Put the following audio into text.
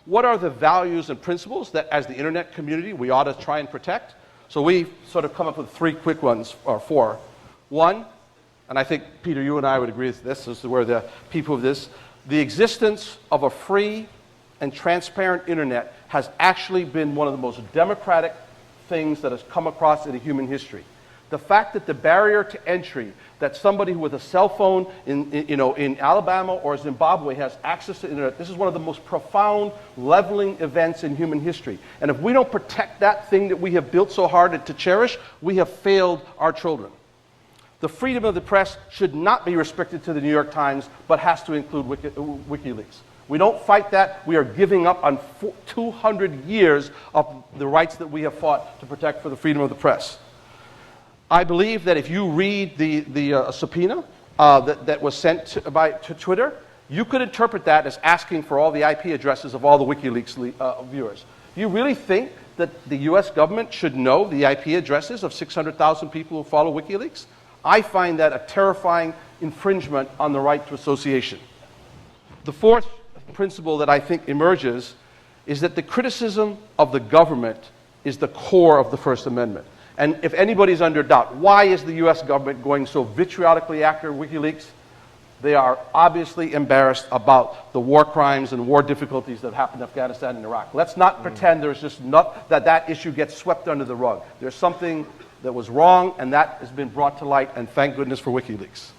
what are the values and principles that, as the internet community, we ought to try and protect? So we sort of come up with 3 quick ones, or 4. One, and I think, Peter, you and I would agree with this is where the people of this, the existence of a free and transparent internet has actually been one of the most democratic things that has come across in human history. The fact that the barrier to entry, that somebody with a cell phone in Alabama or Zimbabwe has access to the internet, this is one of the most profound leveling events in human history. And if we don't protect that thing that we have built so hard to cherish, we have failed our children. The freedom of the press should not be restricted to the New York Times, but has to include WikiLeaks. We don't fight that. We are giving up on 200 years of the rights that we have fought to protect for the freedom of the press. I believe that if you read the subpoena that was sent to Twitter, you could interpret that as asking for all the IP addresses of all the WikiLeaks viewers. Do you really think that the U.S. government should know the IP addresses of 600,000 people who follow WikiLeaks? I find that a terrifying infringement on the right to association. The 4th principle that I think emerges is that the criticism of the government is the core of the First Amendment. And if anybody's under doubt, why is the U.S. government going so vitriolically after WikiLeaks? They are obviously embarrassed about the war crimes and war difficulties that happened in Afghanistan and Iraq. Let's not pretend there's just not that issue gets swept under the rug. There's something that was wrong, and that has been brought to light, and thank goodness for WikiLeaks.